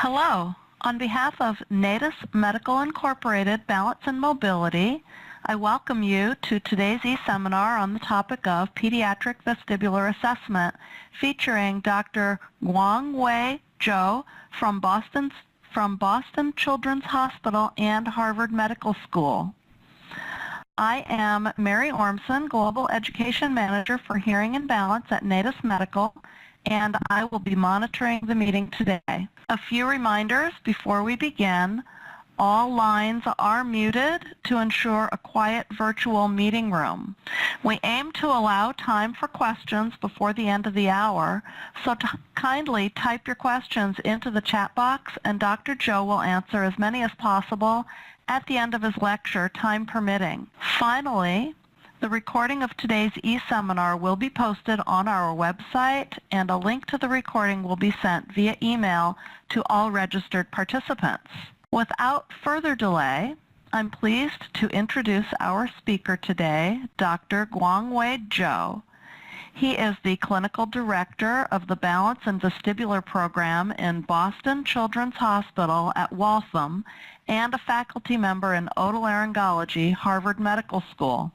Hello. On behalf of Natus Medical Incorporated Balance and Mobility, I welcome you to today's e-seminar on the topic of pediatric vestibular assessment featuring Dr. Guangwei Zhou from Boston Children's Hospital and Harvard Medical School. I am Mary Ormson, Global Education Manager for Hearing and Balance at Natus Medical, and I will be monitoring the meeting today. A few reminders before we begin. All lines are muted to ensure a quiet virtual meeting room. We aim to allow time for questions before the end of the hour, so kindly type your questions into the chat box and Dr. Zhou will answer as many as possible at the end of his lecture, time permitting. Finally, the recording of today's e-seminar will be posted on our website, and a link to the recording will be sent via email to all registered participants. Without further delay, I'm pleased to introduce our speaker today, Dr. Guangwei Zhou. He is the Clinical Director of the Balance and Vestibular Program in Boston Children's Hospital at Waltham and a faculty member in otolaryngology, Harvard Medical School.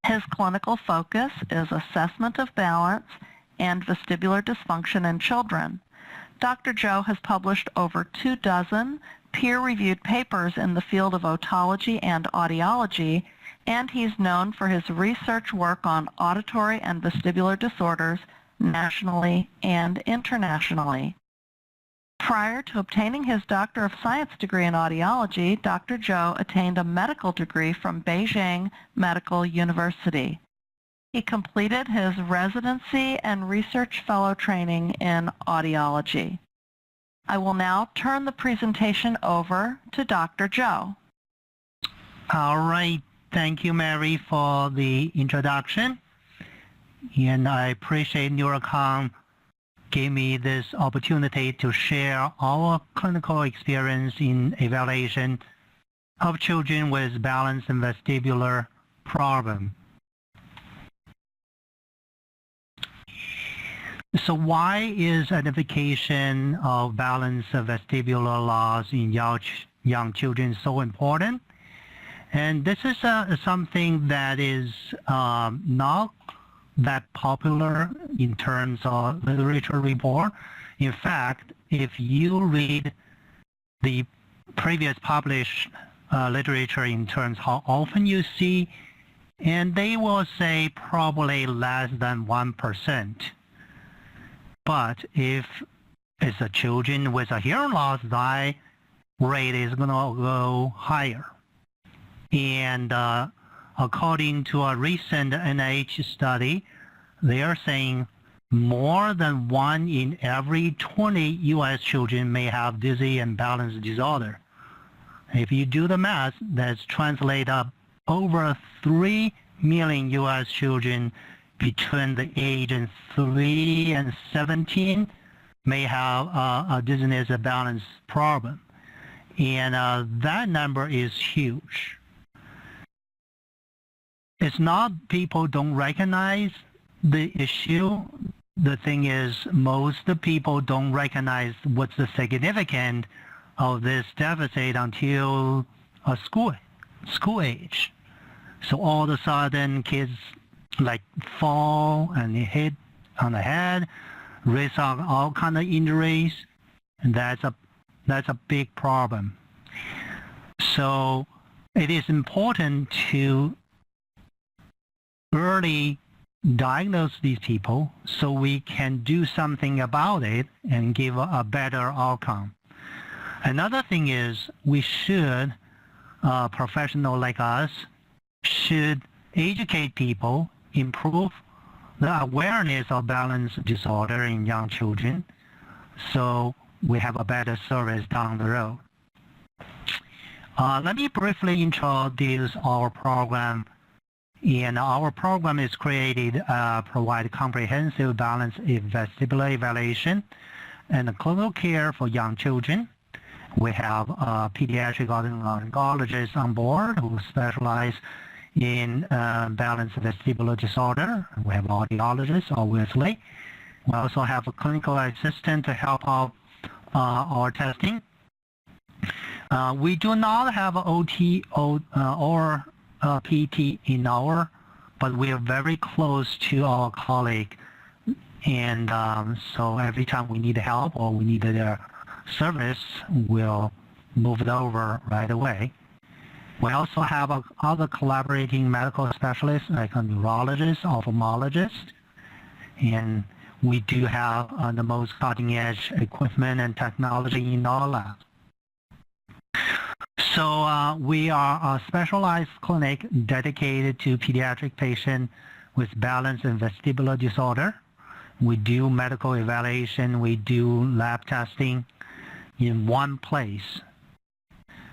His clinical focus is assessment of balance and vestibular dysfunction in children. Dr. Zhou has published over 24 peer-reviewed papers in the field of otology and audiology, and he's known for his research work on auditory and vestibular disorders nationally and internationally. Prior to obtaining his Doctor of Science degree in audiology, Dr. Zhou attained a medical degree from Beijing Medical University. He completed his residency and research fellow training in audiology. I will now turn the presentation over to Dr. Zhou. All right. Thank you, Mary, for the introduction. And I appreciate Neurocom gave me this opportunity to share our clinical experience in evaluation of children with balance and vestibular problem. So why is identification of balance and vestibular loss in young children so important? And this is something that is not that popular in terms of literature report. In fact, if you read the previous published literature in terms of how often you see, and they will say probably less than 1%. But if it's a children with a hearing loss, that rate is going to go higher. And according to a recent NIH study, they are saying more than 1 in every 20 U.S. children may have dizzy and balance disorder. If you do the math, that's translate up over 3 million U.S. children between the age of 3 and 17 may have a dizziness and balance problem. And that number is huge. It's not people don't recognize the issue. The thing is, most people don't recognize what's the significance of this deficit until a school age. So all of a sudden, kids like fall and hit on the head, risk of all kind of injuries, and that's a big problem. So it is important to early diagnose these people so we can do something about it and give a better outcome. Another thing is we should, professionals like us, should educate people, improve the awareness of balance disorder in young children so we have a better service down the road. Let me briefly introduce our program. And our program is created to provide comprehensive balance vestibular evaluation and clinical care for young children. We have pediatric otolaryngologists on board who specialize in balance vestibular disorder. We have audiologists, obviously. We also have a clinical assistant to help out our testing. We do not have OT or PT in our, but we are very close to our colleague, and so every time we need help or we need their service, we'll move it over right away. We also have other collaborating medical specialists like a neurologist, ophthalmologist, and we do have the most cutting-edge equipment and technology in our lab. So we are a specialized clinic dedicated to pediatric patients with balance and vestibular disorder. We do medical evaluation, we do lab testing in one place.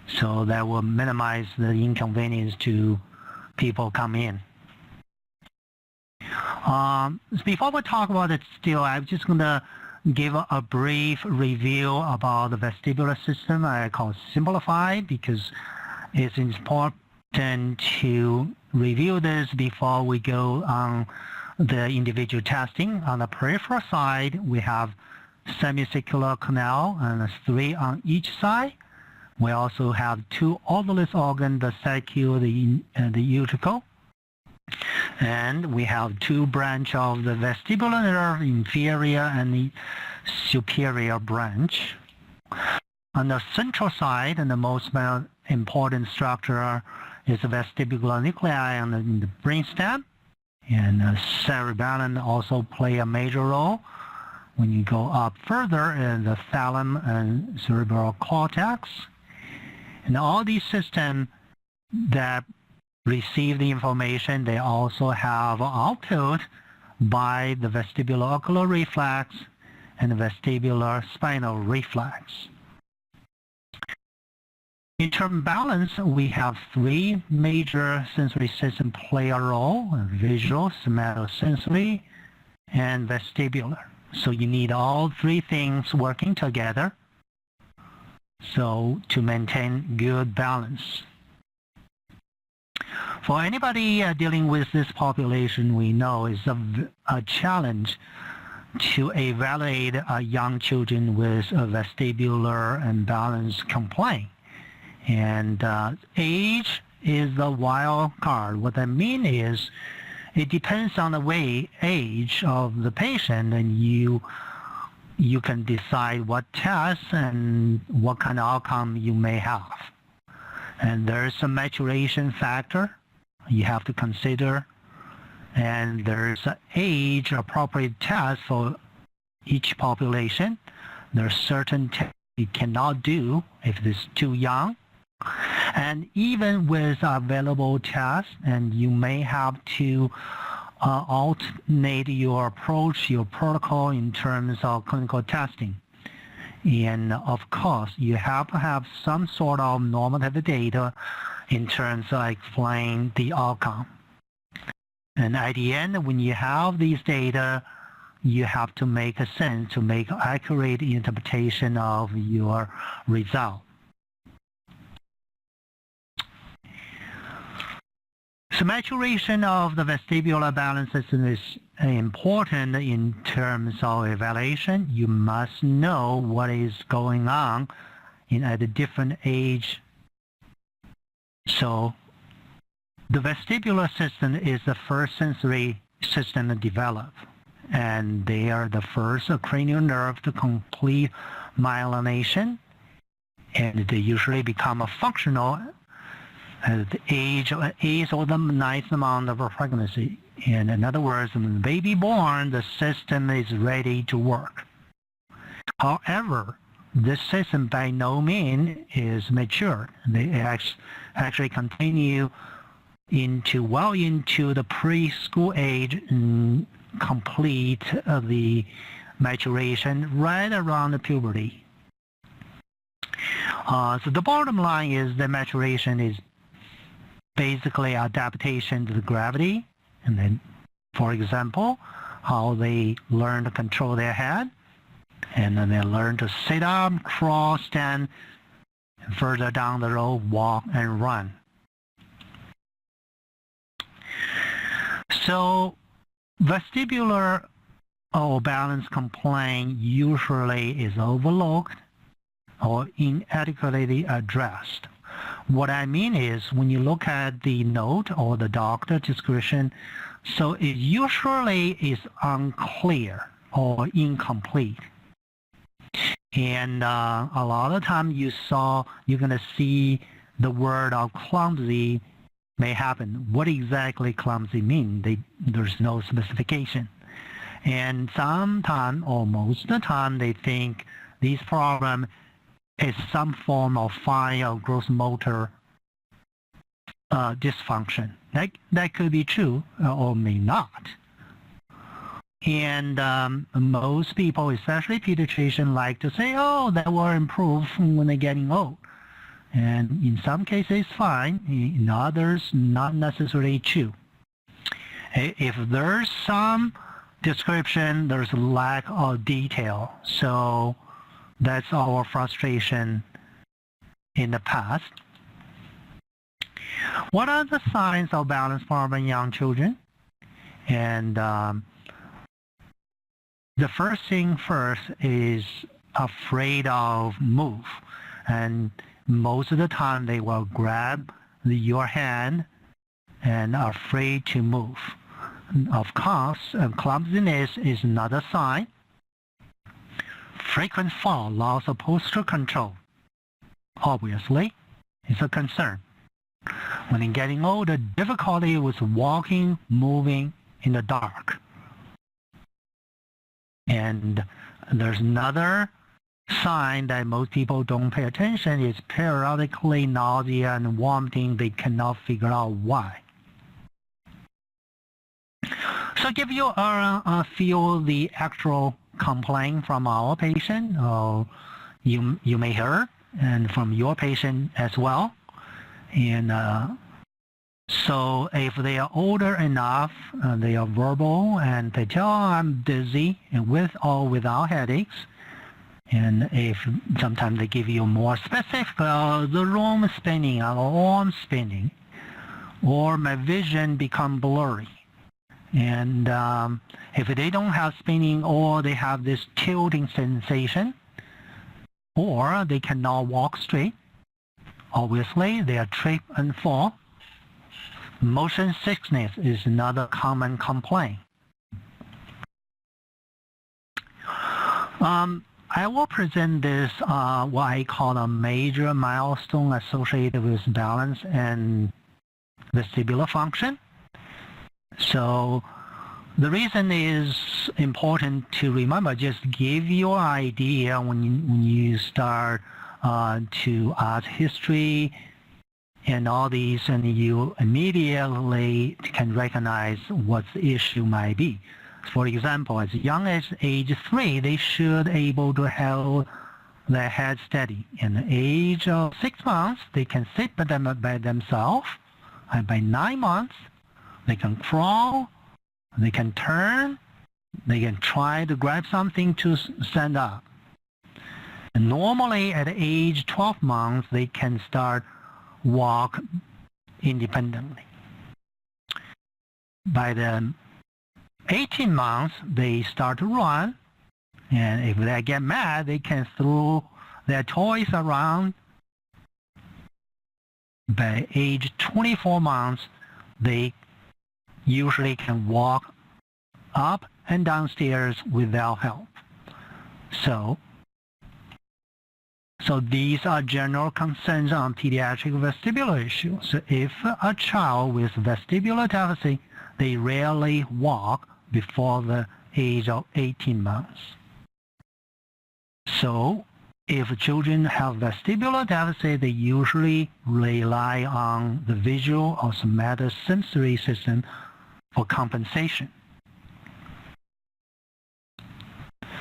So that will minimize the inconvenience to people come in. Before we talk about it still, I'm just going to give a brief review about the vestibular system. I call it simplified because it's important to review this before we go on the individual testing. On the peripheral side, we have semicircular canal and 3 on each side. We also have 2 odorless organs, the saccule and the utricle. And we have 2 branches of the vestibular nerve, inferior and the superior branch. On the central side, and the most important structure is the vestibular nuclei in the brainstem. And cerebellum also play a major role. When you go up further, in the thalamus and cerebral cortex. And all these systems that receive the information, they also have output by the vestibulo-ocular reflex and the vestibular spinal reflex. In terms of balance, we have 3 major sensory systems play a role: visual, somatosensory, and vestibular. So you need all 3 things working together to maintain good balance. For anybody dealing with this population, we know it's a challenge to evaluate young children with a vestibular and balance complaint. And age is the wild card. What I mean is, it depends on the age of the patient, and you can decide what tests and what kind of outcome you may have. And there's a maturation factor you have to consider, and there's an age-appropriate test for each population. There's certain tests you cannot do if it's too young. And even with available tests, and you may have to alternate your approach, your protocol in terms of clinical testing. And of course, you have to have some sort of normative data in terms of explaining the outcome. And at the end, when you have these data, you have to make a sense, to make accurate interpretation of your result. So maturation of the vestibular balance system is important in terms of evaluation. You must know what is going on at a different age. So the vestibular system is the first sensory system to develop, and they are the first cranial nerve to complete myelination, and they usually become a functional at the age of 8th or the 9th month of a pregnancy. And in other words, when the baby born, the system is ready to work. However, this system by no means is mature. They actually continue well into the preschool age and complete the maturation right around the puberty. So the bottom line is that maturation is basically adaptation to the gravity, and then, for example, how they learn to control their head, and then they learn to sit up, crawl, stand, and further down the road, walk and run. So vestibular or balance complaint usually is overlooked or inadequately addressed. What I mean is when you look at the note or the doctor description, so it usually is unclear or incomplete. And a lot of time you're going to see the word of clumsy may happen. What exactly clumsy mean? There's no specification. And sometimes, or most of the time, they think this problem is some form of fine or gross motor dysfunction. That could be true or may not. And most people, especially pediatricians, like to say, oh, that will improve when they're getting old. And in some cases, it's fine. In others, not necessarily true. If there's some description, there's a lack of detail. So that's our frustration in the past. What are the signs of balance problem in young children? And the first thing first is afraid of move. And most of the time they will grab your hand and are afraid to move. Of course, clumsiness is another sign. Frequent fall, loss of posture control, obviously, is a concern. When they're getting older, difficulty with walking, moving in the dark. And there's another sign that most people don't pay attention is periodically nausea and vomiting. They cannot figure out why. So give you a feel the actual complaint from our patient, or you may hear, and from your patient as well. And so if they are older enough, they are verbal, and they tell, oh, I'm dizzy, and with or without headaches. And if sometimes they give you more specific, the room is spinning, or arm spinning, or my vision become blurry. And if they don't have spinning, or they have this tilting sensation, or they cannot walk straight, obviously they are trip and fall. Motion sickness is another common complaint. I will present this, what I call a major milestone associated with balance and vestibular function. So the reason is important to remember, just give you an idea when you start to ask history and all these, and you immediately can recognize what the issue might be. For example, as young as age 3, they should able to hold their head steady. In the age of 6 months, they can sit by themselves, and by 9 months, they can crawl, they can turn, they can try to grab something to stand up. And normally at age 12 months, they can start walk independently. By the 18 months, they start to run, and if they get mad, they can throw their toys around. By age 24 months, they usually can walk up and downstairs without help. So these are general concerns on pediatric vestibular issues. So if a child with vestibular deficit, they rarely walk before the age of 18 months. So if children have vestibular deficit, they usually rely on the visual or somatosensory system for compensation.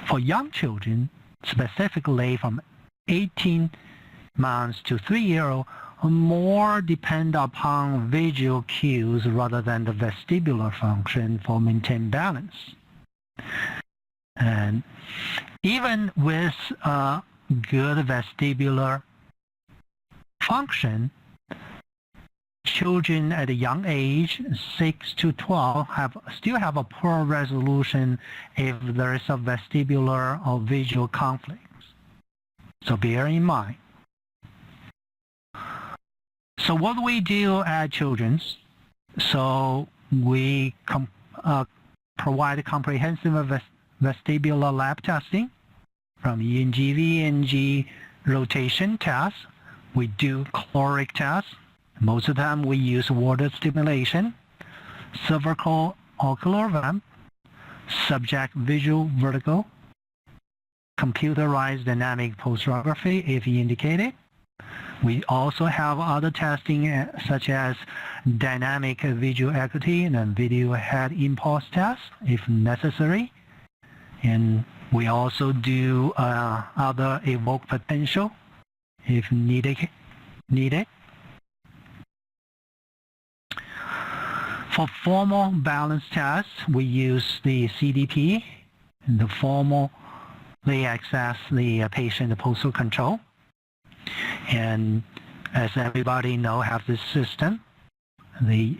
For young children, specifically from 18 months to 3-year-old, more depend upon visual cues rather than the vestibular function for maintain balance. And even with good vestibular function, children at a young age, 6 to 12, still have a poor resolution if there is a vestibular or visual conflicts. So bear in mind. So what do we do at Children's? So we provide comprehensive vestibular lab testing from ENG, VNG, rotation tests. We do caloric tests. Most of the time we use water stimulation, cervical ocular vamp, subject visual vertigo, computerized dynamic pulsography if indicated. We also have other testing such as dynamic visual acuity and video head impulse tests if necessary. And we also do other evoke potential if needed. For formal balance tests, we use the CDP and the formally access the patient posture control. And as everybody knows, have this system. They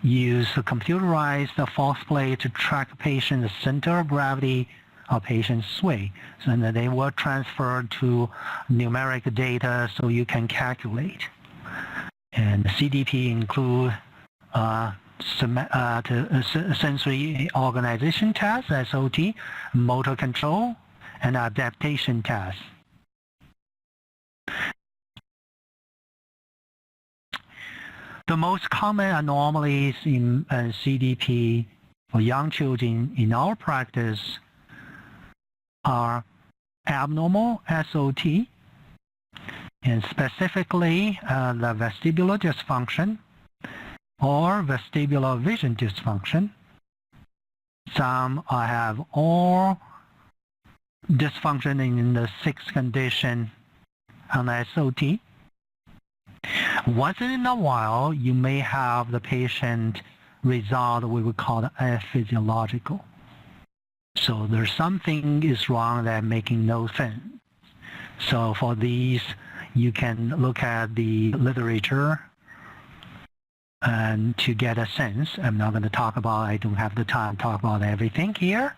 use a computerized false plate to track patient's center of gravity or patient's sway. So then they will transfer to numeric data so you can calculate. And the CDP include sensory organization tests, SOT, motor control, and adaptation tests. The most common anomalies in CDP for young children in our practice are abnormal SOT, and specifically the vestibular dysfunction or vestibular vision dysfunction. Some have all dysfunction in the sixth condition on SOT. Once in a while, you may have the patient result we would call aphysiological. So there's something is wrong that making no sense. So for these, you can look at the literature and to get a sense. I'm not going to talk about, I don't have the time to talk about everything here.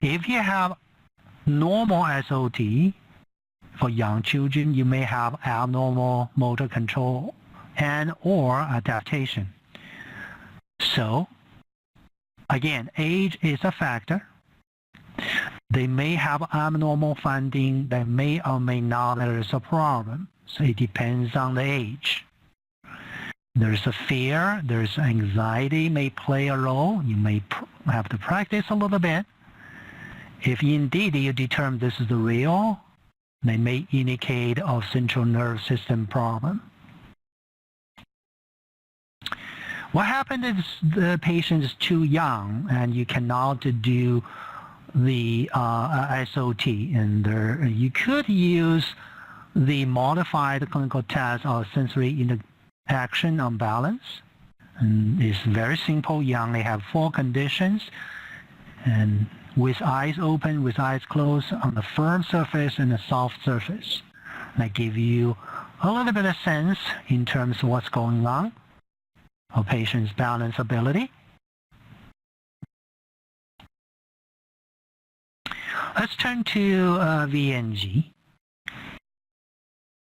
If you have normal SOT, for young children, you may have abnormal motor control and or adaptation. So, again, age is a factor. They may have abnormal finding that may or may not there is a problem. So it depends on the age. There's a fear, there's anxiety may play a role. You may have to practice a little bit. If indeed you determine this is the real, they may indicate a central nerve system problem. What happens if the patient is too young and you cannot do the SOT? And you could use the modified clinical test of sensory interaction on balance. And it's very simple. You only have 4 conditions. And with eyes open, with eyes closed, on the firm surface and a soft surface. That give you a little bit of sense in terms of what's going on of patient's balance ability. Let's turn to VNG.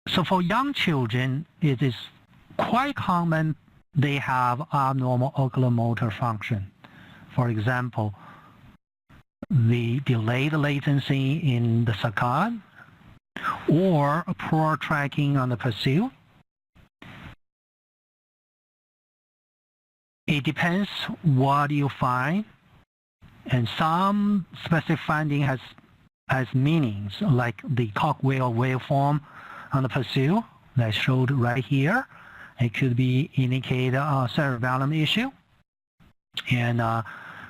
So for young children, it is quite common they have abnormal oculomotor function. For example, the delayed latency in the saccade, or poor tracking on the pursuit. It depends what you find, and some specific finding has meanings, like the cogwheel waveform on the pursuit that showed right here. It could be indicate a cerebellum issue. And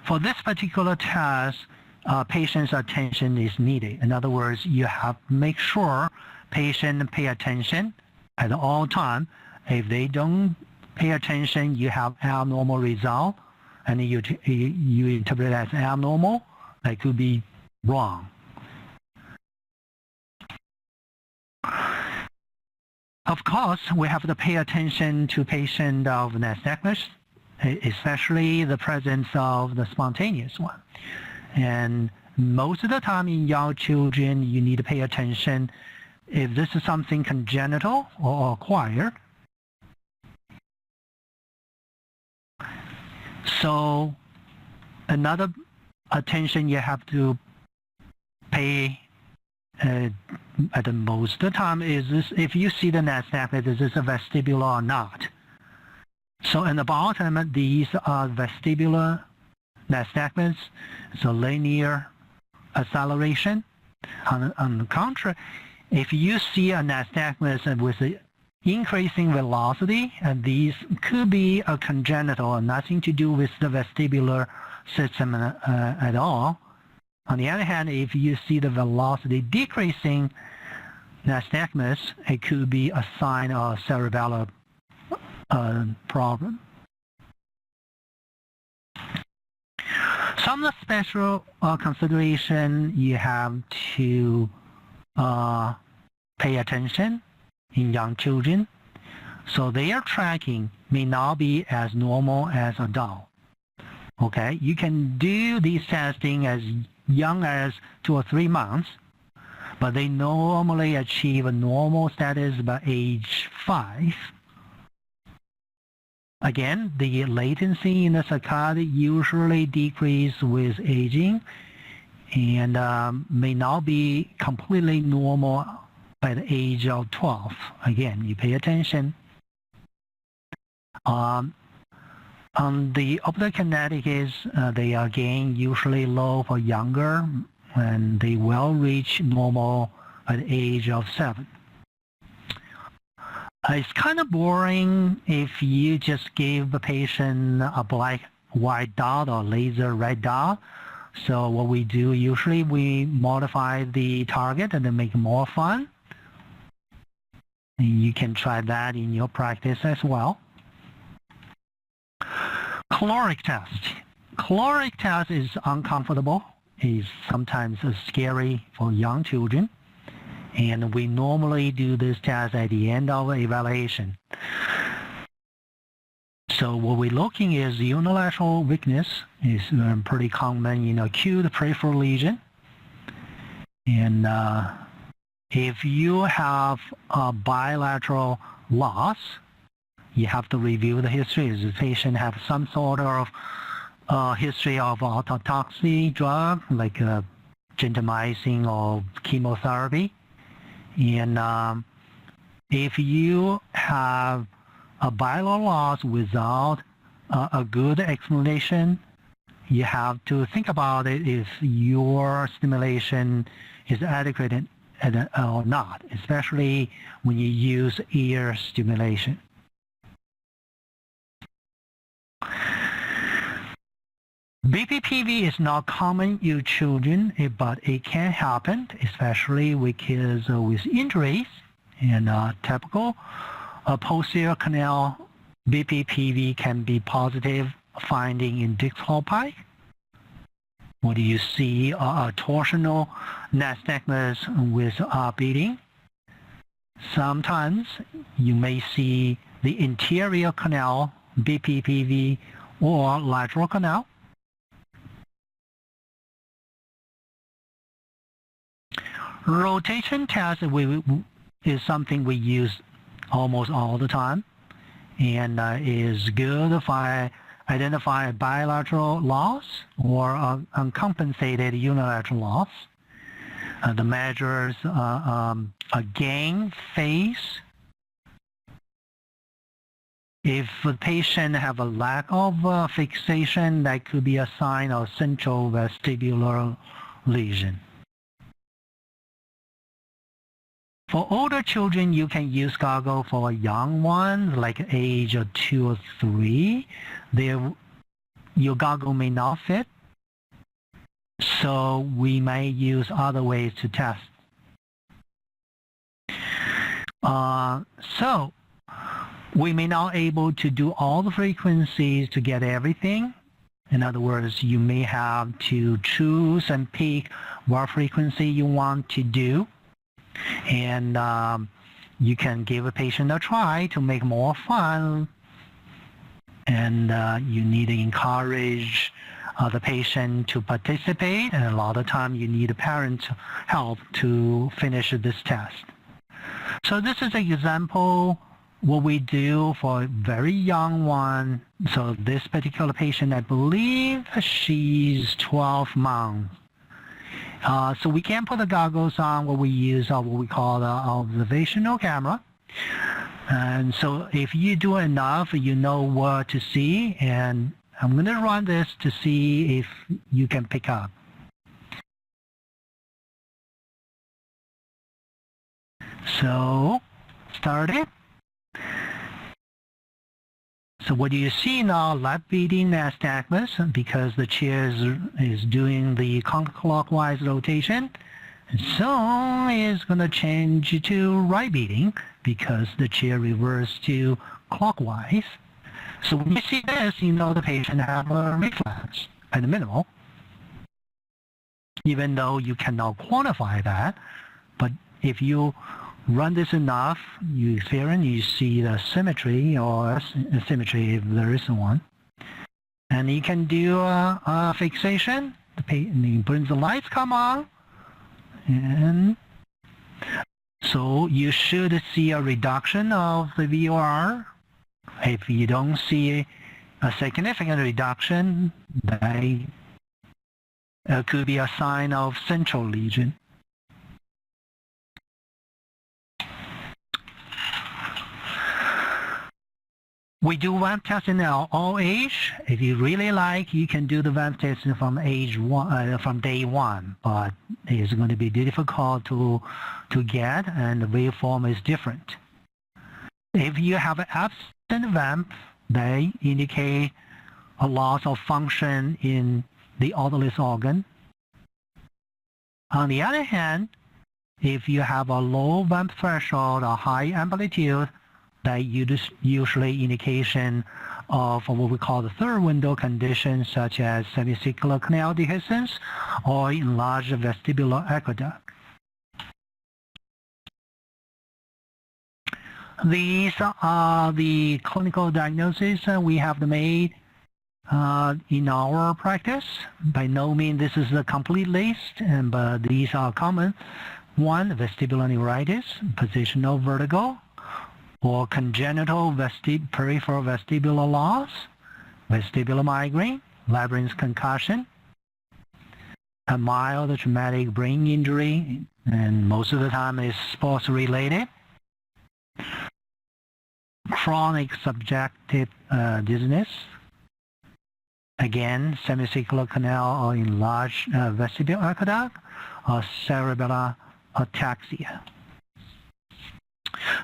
for this particular test, patient's attention is needed. In other words, you have to make sure patient pay attention at all time. If they don't pay attention, you have abnormal result, and you interpret it as abnormal. That could be wrong. Of course, we have to pay attention to patient of nystagmus, especially the presence of the spontaneous one. And most of the time in young children, you need to pay attention if this is something congenital or acquired. So another attention you have to pay at the most of the time is this: if you see the nystagmus, is this a vestibular or not? So in the bottom, these are vestibular nystagmus, so linear acceleration. On the contrary, if you see a nystagmus with an increasing velocity, and these could be a congenital and nothing to do with the vestibular system at all. On the other hand, if you see the velocity decreasing nystagmus, it could be a sign of cerebellar problem. Some of the special consideration you have to pay attention in young children. So their tracking may not be as normal as adult. Okay, you can do these testing as young as 2 or 3 months, but they normally achieve a normal status by age 5. Again, the latency in the saccade usually decreases with aging and may not be completely normal by the age of 12. Again, you pay attention. On the optokinetic is they are again usually low for younger, and they will reach normal by the age of 7. It's kind of boring if you just give the patient a black white dot or laser red dot. So what we do usually, we modify the target and then make it more fun. And you can try that in your practice as well. Caloric test. Caloric test is uncomfortable. It's sometimes scary for young children. And we normally do this test at the end of evaluation. So what we're looking is unilateral weakness is pretty common in acute peripheral lesion. And if you have a bilateral loss, you have to review the history. Does the patient have some sort of history of autotoxic drug like gentamicin or chemotherapy? And if you have a bilateral loss without a good explanation, you have to think about it if your stimulation is adequate or not, especially when you use ear stimulation. BPPV is not common in children, but it can happen, especially with kids with injuries. And typical posterior canal BPPV can be positive finding in distal pike. What do you see? A torsional nystagmus with beating. Sometimes you may see the interior canal BPPV or lateral canal. Rotation test is something we use almost all the time, and is good if I identify bilateral loss or uncompensated unilateral loss. The measures gain phase. If the patient have a lack of fixation, that could be a sign of central vestibular lesion. For older children, you can use goggle. For young ones, like age of 2 or 3, your goggle may not fit. So we may use other ways to test. So we may not able to do all the frequencies to get everything. In other words, you may have to choose and pick what frequency you want to do. And you can give a patient a try to make more fun. And you need to encourage the patient to participate, and a lot of time you need a parent's help to finish this test. So this is an example what we do for a very young one. So this particular patient, I believe she's 12 months. So we can put the goggles on. What we use are what we call the observational camera. And so if you do enough, you know what to see. And I'm going to run this to see if you can pick up. So start it. So what do you see now? Left beating nystagmus because the chair is doing the counterclockwise rotation. And so it's going to change to right beating because the chair reversed to clockwise. So when you see this, you know the patient have a reflex at the minimal. Even though you cannot quantify that, but if you run this enough, you see the symmetry or asymmetry if there is one. And you can do a fixation. The lights come on. And so you should see a reduction of the VOR. If you don't see a significant reduction, that could be a sign of central lesion. We do VAMP testing at all age. If you really like, you can do the VAMP testing from from day one, but it's going to be difficult to get, and the waveform is different. If you have absent VAMP, they indicate a loss of function in the otolith organ. On the other hand, if you have a low VAMP threshold or high amplitude, that usually indication of what we call the third window conditions, such as semicircular canal dehiscence or enlarged vestibular aqueduct. These are the clinical diagnoses we have made in our practice. By no means this is the complete list, but these are common. One, vestibular neuritis, positional vertigo, or congenital peripheral vestibular loss, vestibular migraine, labyrinth concussion, a mild traumatic brain injury, and most of the time is sports related, chronic subjective dizziness, again semicircular canal or enlarged vestibular aqueduct, or cerebellar ataxia.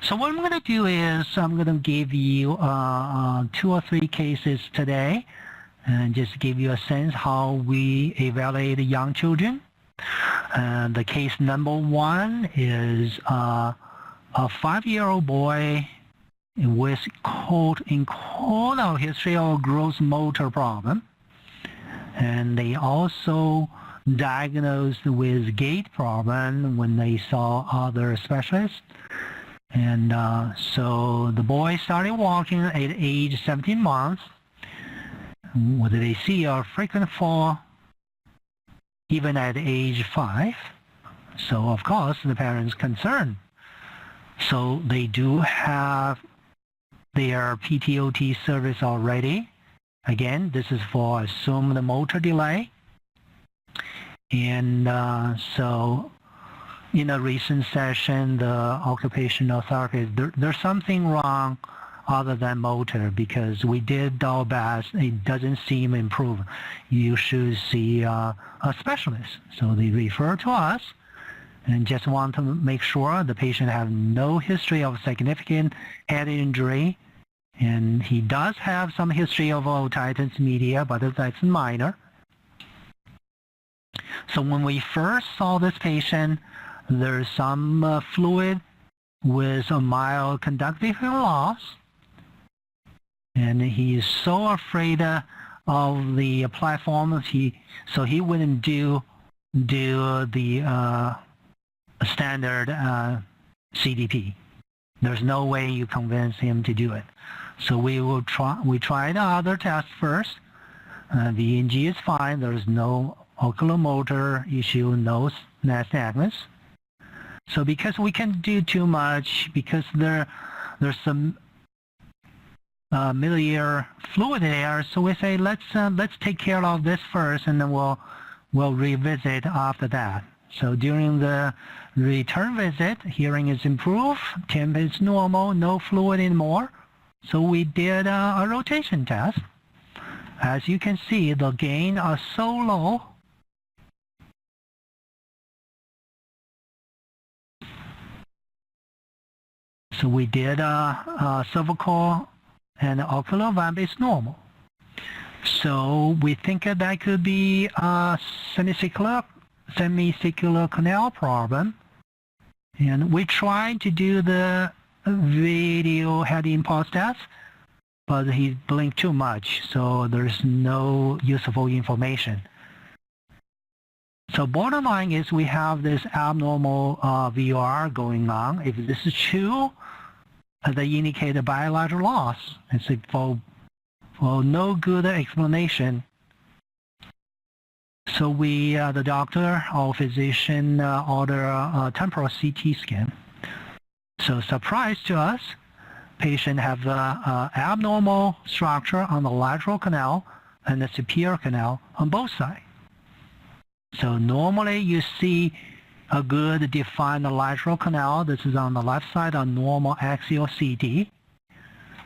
So what I'm going to do is I'm going to give you 2 or 3 cases today and just give you a sense how we evaluate young children. The case number 1 is a 5-year-old boy with quote-unquote history of gross motor problem. And they also diagnosed with gait problem when they saw other specialists. And so the boy started walking at age 17 months. What did they see? A frequent fall even at age 5. So of course the parents concerned. So they do have their PTOT service already. Again, this is for assumed motor delay. And so in a recent session, the occupational therapist, there's something wrong other than motor because we did our best. It doesn't seem improved. You should see a specialist. So they refer to us and just want to make sure the patient has no history of significant head injury. And he does have some history of otitis media, but that's minor. So when we first saw this patient, there's some fluid with a mild conductive loss, and he's so afraid of the platform, so he wouldn't do the standard CDP. There's no way you convince him to do it. So we tried other tests first. VNG is fine. There's no oculomotor issue, no nystagmus. So because we can do too much, because there's some middle ear fluid there, so we say let's take care of this first, and then we'll revisit after that. So during the return visit, hearing is improved, temp is normal, no fluid anymore. So we did a rotation test. As you can see, the gain are so low. So we did cervical and ocular vamp is normal. So we think that could be a semicircular canal problem. And we tried to do the video head impulse test, but he blinked too much, so there's no useful information. So bottom line is we have this abnormal VOR going on. If this is true, they indicate a bilateral loss. It's for no good explanation. So we, the doctor or physician, order a temporal CT scan. So surprise to us, patient have abnormal structure on the lateral canal and the superior canal on both sides. So normally you see a good defined lateral canal. This is on the left side, a normal axial CT.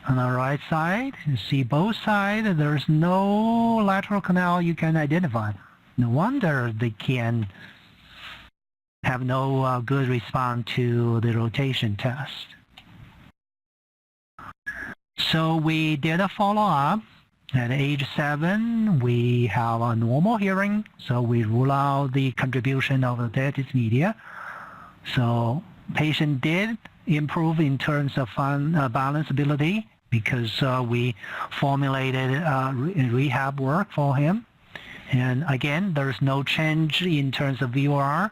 On the right side, you see both sides. There's no lateral canal you can identify. No wonder they can have no good response to the rotation test. So we did a follow-up. At age 7, we have a normal hearing, so we rule out the contribution of the diabetes media. So patient did improve in terms of balance ability because we formulated rehab work for him. And again, there's no change in terms of VOR.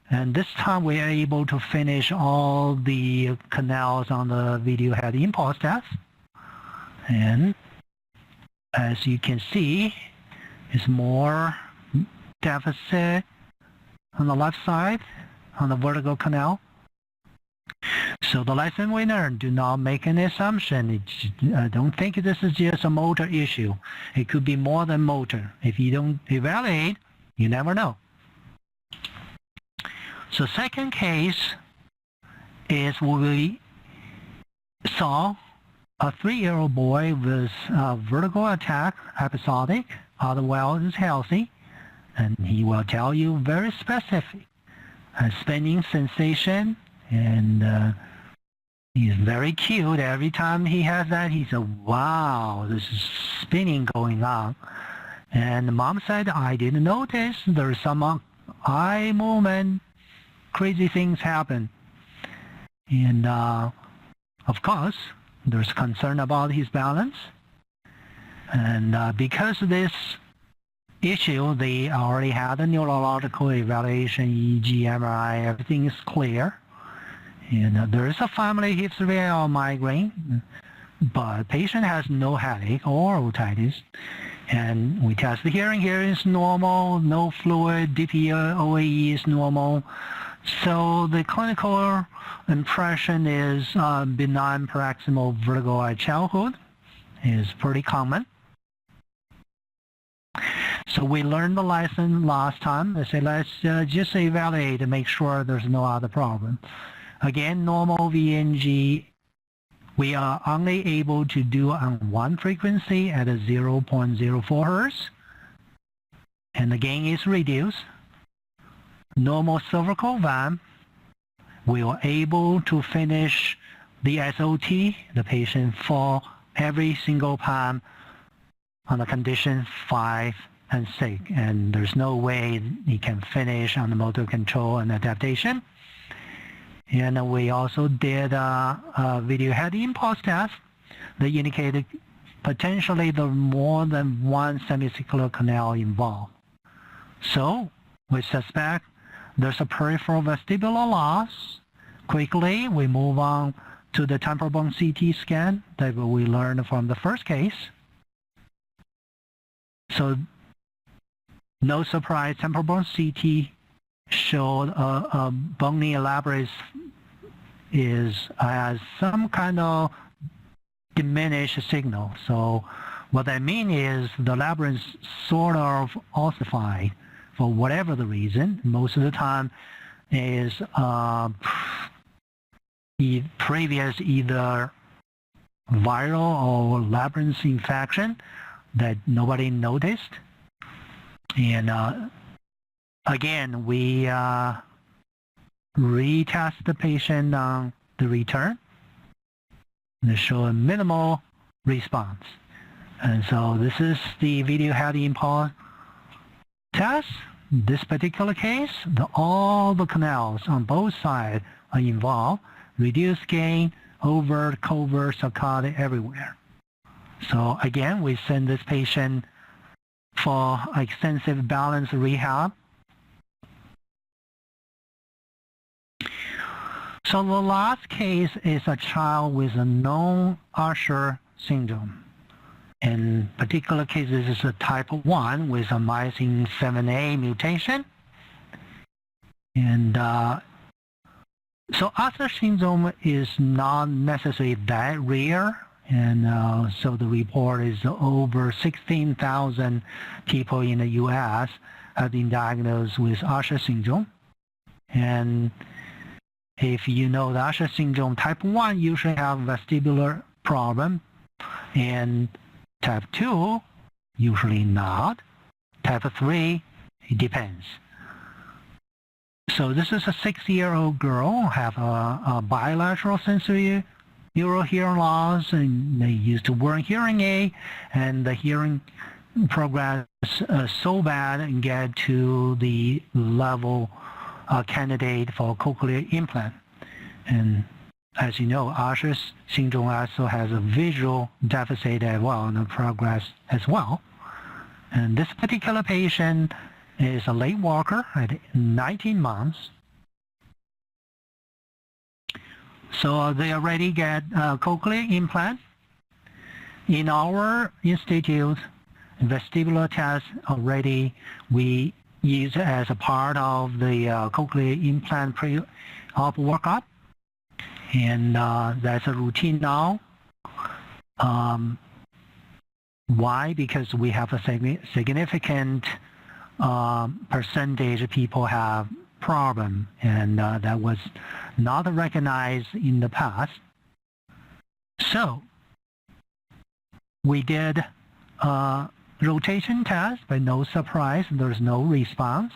And this time we are able to finish all the canals on the video head impulse test. And as you can see, it's more deficit on the left side, on the vertical canal. So the lesson we learned, do not make an assumption. I don't think this is just a motor issue. It could be more than motor. If you don't evaluate, you never know. So second case is we saw a 3-year-old boy with vertigo attack, episodic, otherwise is healthy, and he will tell you very specific spinning sensation, and he's very cute. Every time he has that, he says, wow, this is spinning going on. And the mom said, I didn't notice. There's some eye movement, crazy things happen. And of course, there's concern about his balance. And because of this issue, they already had a neurological evaluation, EEG, MRI, everything is clear. And there is a family history of migraine, but patient has no headache or otitis. And we test the hearing. Hearing is normal, no fluid, DPA, OAE is normal. So the clinical impression is benign paroxysmal vertigo at childhood is pretty common. So we learned the lesson last time. They say let's just evaluate to make sure there's no other problem. Again, normal VNG, we are only able to do on one frequency at a 0.04 Hertz, and the gain is reduced. Normal cervical vamp, we were able to finish the SOT, the patient for every single palm on the condition 5 and 6, and there's no way he can finish on the motor control and adaptation. And we also did a video head impulse test that indicated potentially there more than one semicircular canal involved. So we suspect there's a peripheral vestibular loss. Quickly, we move on to the temporal bone CT scan that we learned from the first case. So no surprise, temporal bone CT showed a bony labyrinth has some kind of diminished signal. So what that means is the labyrinth sort of ossified for whatever the reason. Most of the time is previous either viral or labyrinth infection that nobody noticed. And again, we retest the patient on the return and show a minimal response. And so this is the video head impulse test. This particular case, all the canals on both sides are involved. Reduced gain, overt, covert, saccade everywhere. So again, we send this patient for extensive balance rehab. So the last case is a child with a known Usher syndrome. In particular case, this is a type 1 with a myosin 7A mutation. And so Usher syndrome is not necessarily that rare. And so the report is over 16,000 people in the U.S. have been diagnosed with Usher syndrome. And if you know the Usher syndrome, type 1 usually have vestibular problem, and type 2 usually not. Type 3, it depends. So this is a 6-year-old girl, have a bilateral sensory neural hearing loss, and they used to wear a hearing aid, and the hearing progress so bad and get to the level candidate for cochlear implant. And as you know, Usher syndrome also has a visual deficit as well, and a progress as well. And this particular patient is a late walker at 19 months. So they already get cochlear implant. In our institute, vestibular test already we use as a part of the cochlear implant pre-op workup. And that's a routine now. Why? Because we have a significant percentage of people have problem, and that was not recognized in the past. So we did rotation test, but no surprise, there's no response.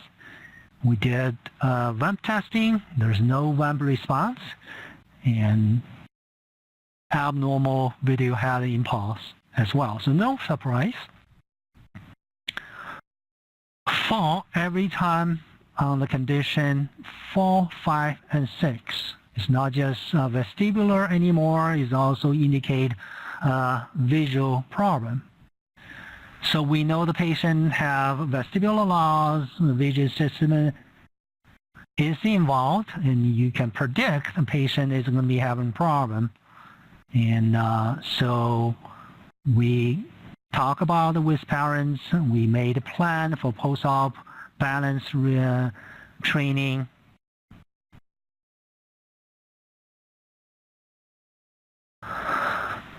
We did vamp testing, there's no vamp response, and abnormal video head impulse as well, so no surprise. Fall every time on the condition 4, 5, and 6. It's not just vestibular anymore, it also indicate visual problem. So we know the patient have vestibular loss, the visual system is involved, and you can predict the patient is going to be having problem. And so we talk about it with parents. We made a plan for post-op balance training.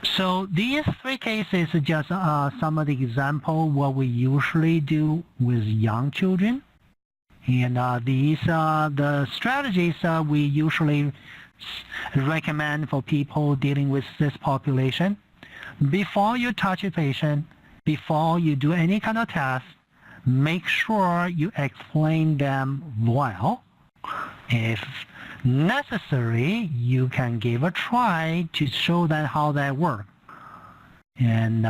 So these 3 cases are just some of the example what we usually do with young children. And these are the strategies we usually recommend for people dealing with this population. Before you touch a patient, before you do any kind of test, make sure you explain them well. If necessary, you can give a try to show them how that works. And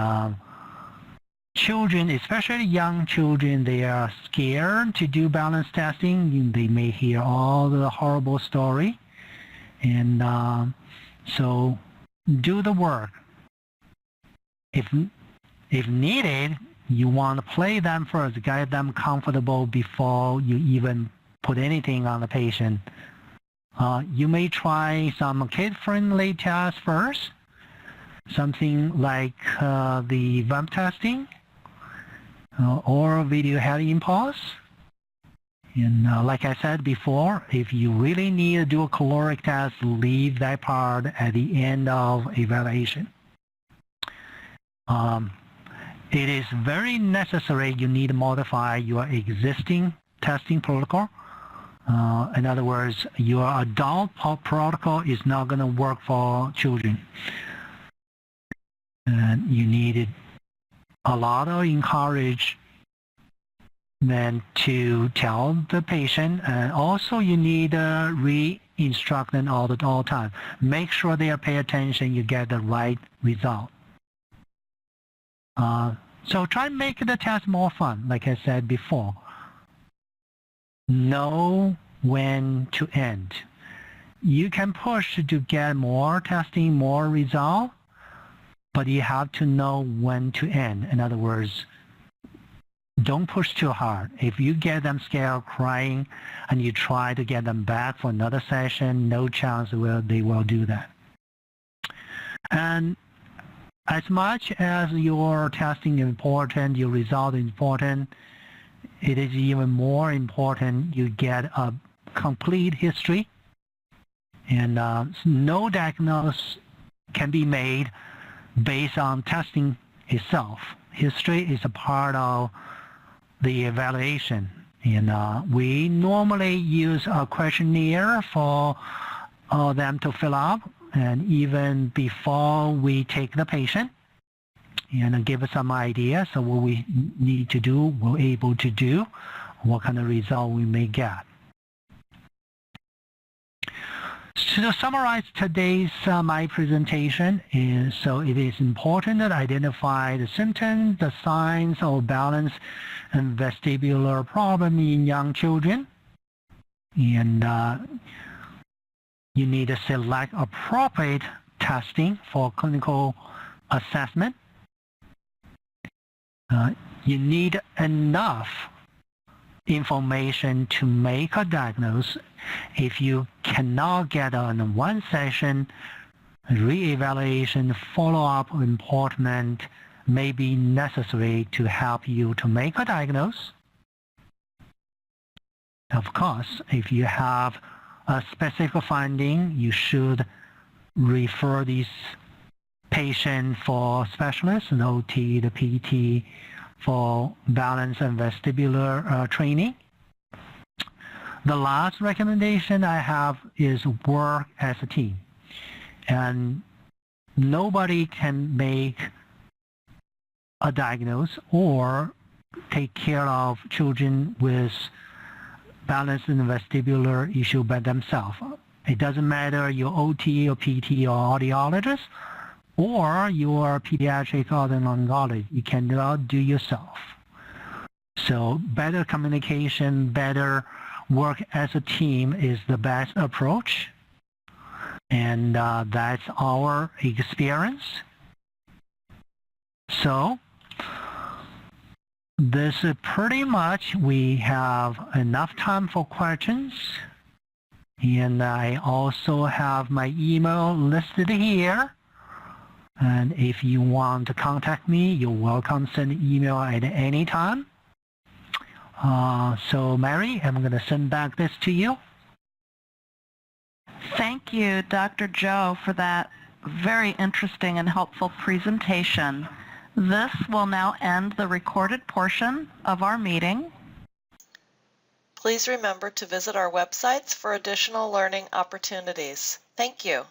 children, especially young children, they are scared to do balance testing. They may hear all the horrible story. And so do the work. If needed, you want to play them first, get them comfortable before you even put anything on the patient. You may try some kid-friendly tests first, something like the vamp testing. or video head impulse. And like I said before, if you really need to do a caloric test, leave that part at the end of evaluation. It is very necessary you need to modify your existing testing protocol. In other words, your adult protocol is not going to work for children. And you need a lot of encouragement to tell the patient, and also you need to re-instruct them all the time. Make sure they pay attention, you get the right result. So try and make the test more fun, like I said before. Know when to end. You can push to get more testing, more result, but you have to know when to end. In other words, don't push too hard. If you get them scared, crying, and you try to get them back for another session, no chance they will do that. And as much as your testing is important, your result is important, it is even more important you get a complete history. And no diagnosis can be made based on testing itself. History is a part of the evaluation. And we normally use a questionnaire for them to fill up, and even before we take the patient, and give us some idea. So what we need to do, we're able to do, what kind of result we may get. So to summarize today's my presentation is, so it is important to identify the symptoms, the signs of balance and vestibular problem in young children. And you need to select appropriate testing for clinical assessment. You need enough information to make a diagnosis. If you cannot get on one session, re-evaluation, follow-up important may be necessary to help you to make a diagnosis. Of course, if you have a specific finding, you should refer these patients for specialists, an OT, the PT, for balance and vestibular training. The last recommendation I have is work as a team. And nobody can make a diagnosis or take care of children with balance and vestibular issue by themselves. It doesn't matter you're OT or PT or audiologist, or your pediatric otolaryngologist. You cannot do yourself. So better communication, better work as a team is the best approach. And that's our experience. So this is pretty much, we have enough time for questions. And I also have my email listed here. And if you want to contact me, you're welcome to send an email at any time. So Mary, I'm going to send back this to you. Thank you, Dr. Zhou, for that very interesting and helpful presentation. This will now end the recorded portion of our meeting. Please remember to visit our websites for additional learning opportunities. Thank you.